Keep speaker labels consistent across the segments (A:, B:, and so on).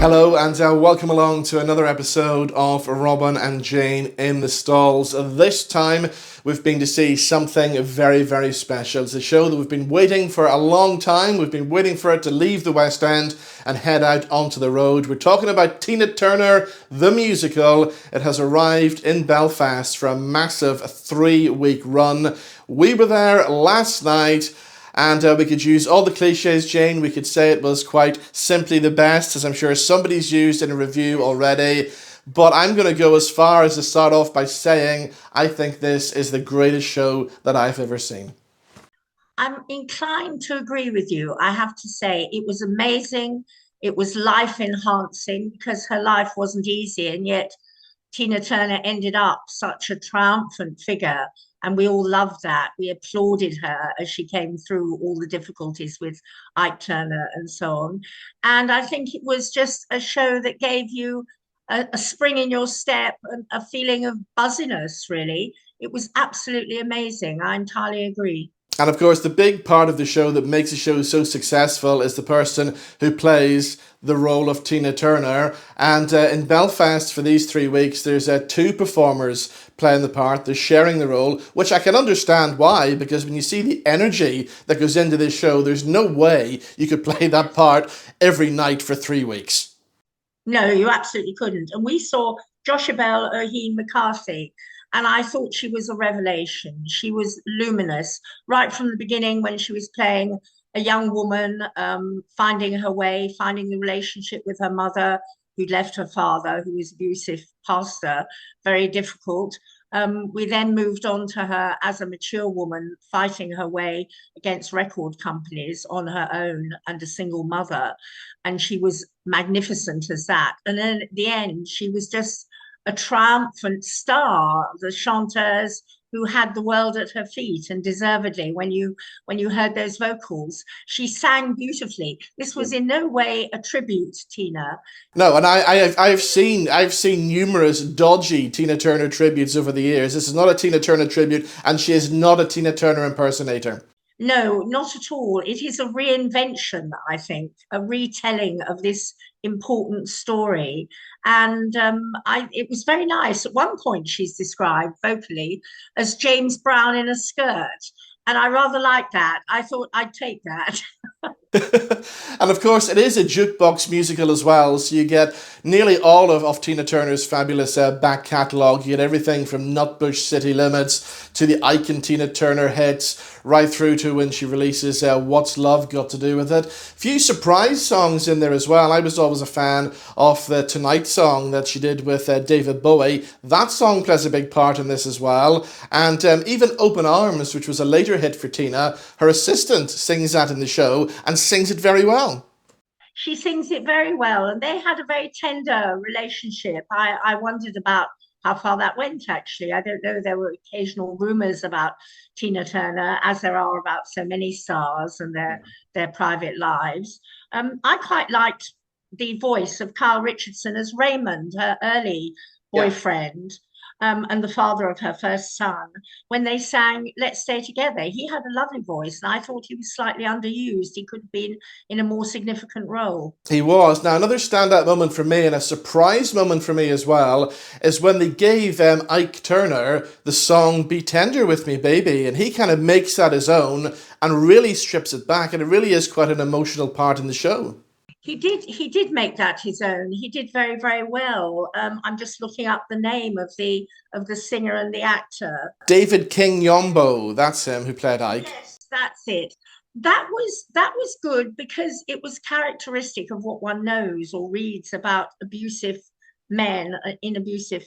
A: Hello and welcome along to another episode of Robin and Jane in the Stalls. This time we've been to see something very, very special. It's a show that we've been waiting for a long time. We've been waiting for it to leave the West End and head out onto the road. We're talking about Tina Turner, the musical. It has arrived in Belfast for a massive 3-week run. We were there last night. And we could use all the cliches, Jane. We could say it was quite simply the best, as I'm sure somebody's used in a review already. But I'm going to go as far as to start off by saying I think this is the greatest show that I've ever seen.
B: I'm inclined to agree with you. I have to say, it was amazing. It was life enhancing because her life wasn't easy, and yet Tina Turner ended up such a triumphant figure. And we all loved that. We applauded her as she came through all the difficulties with Ike Turner and so on. And I think it was just a show that gave you a spring in your step and a feeling of buzziness, really. It was absolutely amazing. I entirely agree.
A: And of course, the big part of the show that makes the show so successful is the person who plays the role of Tina Turner. And in Belfast for these 3 weeks, there's two performers playing the part. They're sharing the role, which I can understand why, because when you see the energy that goes into this show, there's no way you could play that part every night for 3 weeks.
B: No, you absolutely couldn't. And we saw Joshua Ohene McCarthy, and I thought she was a revelation. She was luminous right from the beginning when she was playing a young woman, finding her way, finding the relationship with her mother, who'd left her father, who was abusive pastor, very difficult. We then moved on to her as a mature woman, fighting her way against record companies on her own and a single mother. And she was magnificent as that. And then at the end, she was just a triumphant star, the chanteuse who had the world at her feet, and deservedly. When you heard those vocals, she sang beautifully. This was in no way a tribute, Tina.
A: No, and I've seen numerous dodgy Tina Turner tributes over the years. This is not a Tina Turner tribute, and she is not a Tina Turner impersonator.
B: No, not at all. It is a reinvention, I think, a retelling of this important story. And it was very nice. At one point, she's described vocally as James Brown in a skirt. And I rather like that. I thought I'd take that.
A: And of course, it is a jukebox musical as well, so you get nearly all of Tina Turner's fabulous back catalogue. You get everything from Nutbush City Limits to the Ike and Tina Turner hits, right through to when she releases What's Love Got to Do with It. Few surprise songs in there as well. I was always a fan of the Tonight song that she did with David Bowie. That song plays a big part in this as well. And even Open Arms, which was a later hit for Tina, her assistant sings that in the show and sings it very well.
B: She sings it very well, and they had a very tender relationship. I wondered about how far that went, actually. I don't know. There were occasional rumors about Tina Turner, as there are about so many stars and their private lives. I quite liked the voice of Kyle Richardson as Raymond, her early
A: Yeah.
B: boyfriend, and the father of her first son, when they sang Let's Stay Together. He had a lovely voice, and I thought he was slightly underused. He could have been in a more significant role.
A: He was. Now, another standout moment for me, and a surprise moment for me as well, is when they gave Ike Turner the song Be Tender With Me, Baby, and he kind of makes that his own and really strips it back, and it really is quite an emotional part in the show.
B: He did make that his own. He did very, very well. I'm just looking up the name of the singer and the actor.
A: David King Yombo, that's him who played Ike.
B: Yes, that's it. That was good because it was characteristic of what one knows or reads about men in abusive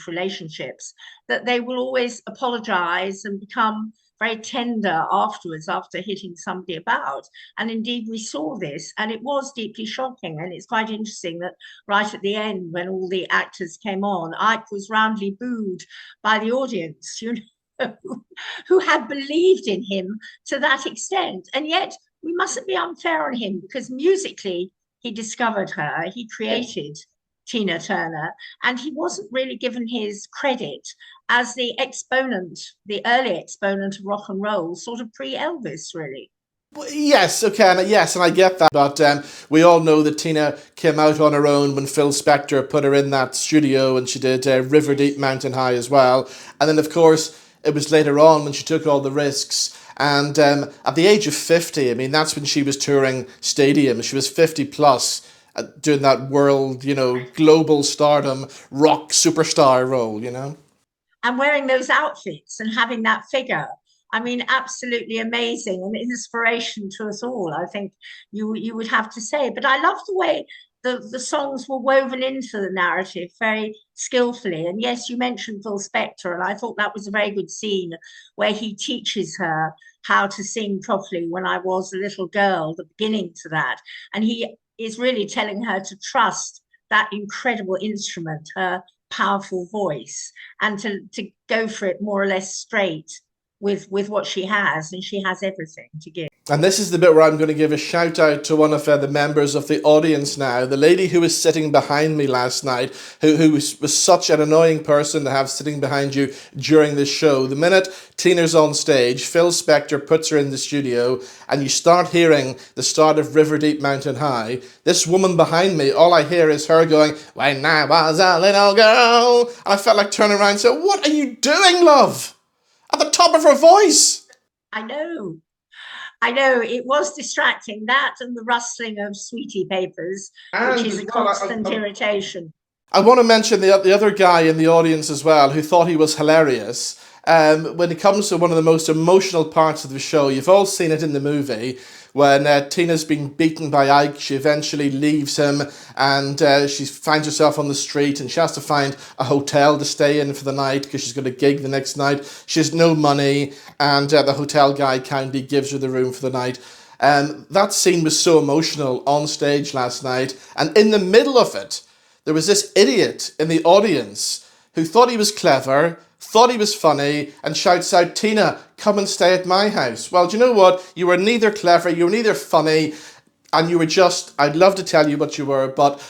B: relationships, that they will always apologize and become very tender afterwards after hitting somebody about. And indeed, we saw this, and it was deeply shocking. And it's quite interesting that right at the end, when all the actors came on, Ike was roundly booed by the audience, who had believed in him to that extent. And yet, we mustn't be unfair on him because musically, he discovered her, he created Tina Turner, and he wasn't really given his credit as the exponent, the early exponent of rock and roll, sort of pre Elvis, really.
A: Yes, okay, and I get that, but we all know that Tina came out on her own when Phil Spector put her in that studio, and she did River Deep, Mountain High as well. And then, of course, it was later on when she took all the risks. And at the age of 50, I mean, that's when she was touring stadiums. She was 50 plus, doing that world, global stardom, rock superstar role,
B: And wearing those outfits and having that figure. I mean, absolutely amazing and inspiration to us all, I think you would have to say. But I love the way the songs were woven into the narrative very skillfully. And yes, you mentioned Phil Spector, and I thought that was a very good scene where he teaches her how to sing properly when I was a little girl, the beginning to that. And he is really telling her to trust that incredible instrument, her powerful voice, and to go for it more or less straight with what she has, and she has everything to give.
A: And this is the bit where I'm going to give a shout out to one of the members of the audience now. The lady who was sitting behind me last night, who was such an annoying person to have sitting behind you during this show. The minute Tina's on stage, Phil Spector puts her in the studio, and you start hearing the start of River Deep, Mountain High. This woman behind me, all I hear is her going, "When I was a little girl." And I felt like turning around and saying, "What are you doing, love?" At the top of her voice.
B: I know. I know it was distracting, that and the rustling of sweetie papers, which
A: And
B: is
A: as
B: a
A: well,
B: constant irritation.
A: I want to mention the other guy in the audience as well who thought he was hilarious. When it comes to one of the most emotional parts of the show, you've all seen it in the movie, when Tina's been beaten by Ike, she eventually leaves him, and she finds herself on the street, and she has to find a hotel to stay in for the night because she's got a gig the next night. She has no money, and the hotel guy kindly gives her the room for the night. That scene was so emotional on stage last night, and in the middle of it, there was this idiot in the audience who thought he was clever, thought he was funny, and shouts out, "Tina, come and stay at my house." Well, do you know what? You were neither clever, you were neither funny, and you were just, I'd love to tell you what you were, but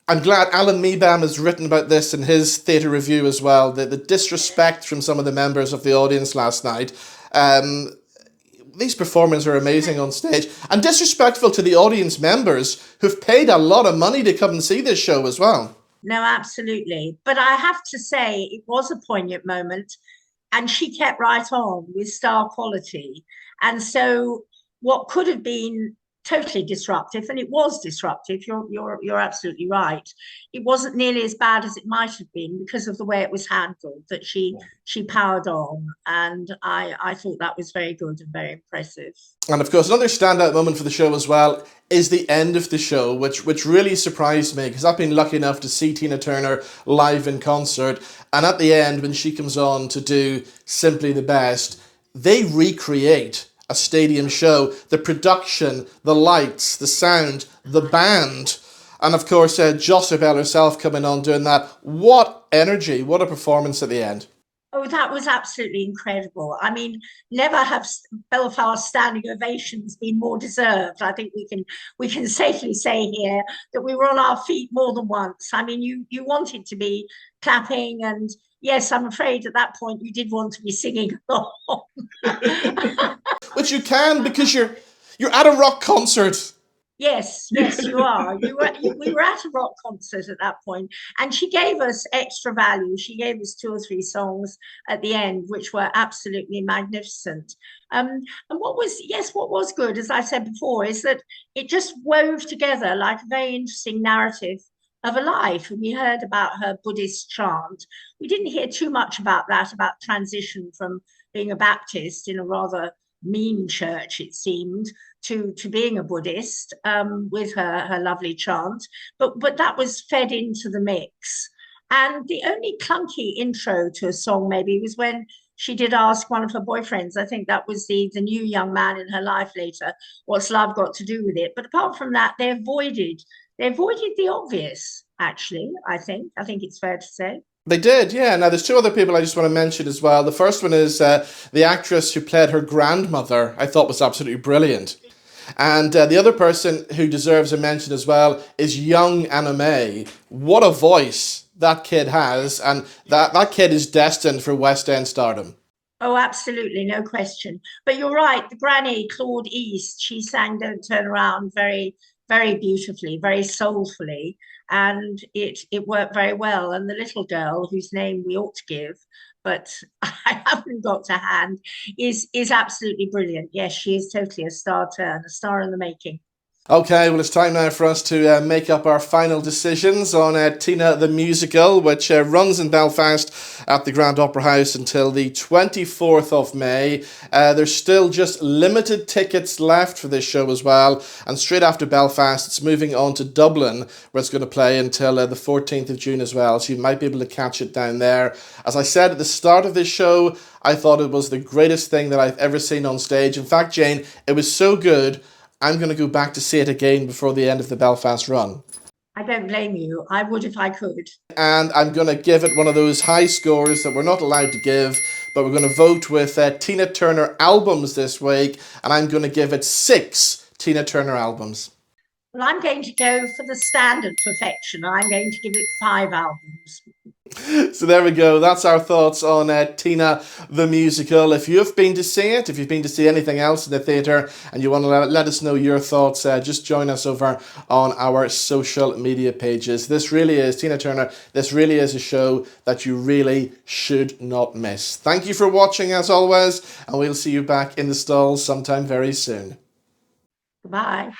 A: I'm glad Alan Meebam has written about this in his theatre review as well, the disrespect from some of the members of the audience last night. These performers are amazing on stage, and disrespectful to the audience members who've paid a lot of money to come and see this show as well.
B: No, absolutely. But I have to say, it was a poignant moment, and she kept right on with star quality. And so, what could have been totally disruptive, and it was disruptive. You're absolutely right. It wasn't nearly as bad as it might have been because of the way it was handled. That she powered on, and I thought that was very good and very impressive.
A: And of course, another standout moment for the show as well is the end of the show, which really surprised me because I've been lucky enough to see Tina Turner live in concert. And at the end, when she comes on to do Simply the Best, they recreate a stadium show. The production, the lights, the sound, the band. And of course, Jocelyn herself coming on doing that. What energy, what a performance at the end.
B: Oh, that was absolutely incredible. I mean, never have Belfast standing ovations been more deserved. I think we can safely say here that we were on our feet more than once. I mean, you wanted to be clapping, and yes, I'm afraid at that point you did want to be singing along.
A: Which you can because you're at a rock concert.
B: Yes, yes, you are. We were at a rock concert at that point, and she gave us extra value. She gave us two or three songs at the end, which were absolutely magnificent. And what was good, as I said before, is that it just wove together like a very interesting narrative of a life. And we heard about her Buddhist chant. We didn't hear too much about that, about transition from being a Baptist in a rather mean church, it seemed, to being a Buddhist, with her lovely chant, but that was fed into the mix. And the only clunky intro to a song maybe was when she did ask one of her boyfriends, I think that was the new young man in her life later, what's love got to do with it? But apart from that, they avoided the obvious, actually, I think it's fair to say.
A: They did, yeah. Now, there's two other people I just want to mention as well. The first one is the actress who played her grandmother, I thought was absolutely brilliant. And the other person who deserves a mention as well is young Anna May. What a voice that kid has, and that kid is destined for West End stardom.
B: Oh, absolutely, no question. But you're right, the granny, Claude East, she sang Don't Turn Around very, very beautifully, very soulfully, and it worked very well. And the little girl, whose name we ought to give, but I haven't got to hand, is absolutely brilliant. Yes, she is totally a star turn, a star in the making.
A: Okay, well, it's time now for us to make up our final decisions on Tina the Musical, which runs in Belfast at the Grand Opera House until the 24th of May. There's still just limited tickets left for this show as well. And straight after Belfast, it's moving on to Dublin, where it's going to play until the 14th of June as well. So you might be able to catch it down there. As I said at the start of this show, I thought it was the greatest thing that I've ever seen on stage. In fact, Jane, it was so good, I'm going to go back to see it again before the end of the Belfast run.
B: I don't blame you. I would if I could.
A: And I'm going to give it one of those high scores that we're not allowed to give, but we're going to vote with Tina Turner albums this week, and I'm going to give it 6 Tina Turner albums.
B: Well, I'm going to go for the standard perfection. I'm going to give it 5 albums.
A: So there we go. That's our thoughts on Tina the Musical. If you've been to see it, if you've been to see anything else in the theatre and you want to let us know your thoughts, just join us over on our social media pages. This really is, Tina Turner, this really is a show that you really should not miss. Thank you for watching as always, and we'll see you back in the stalls sometime very soon.
B: Goodbye.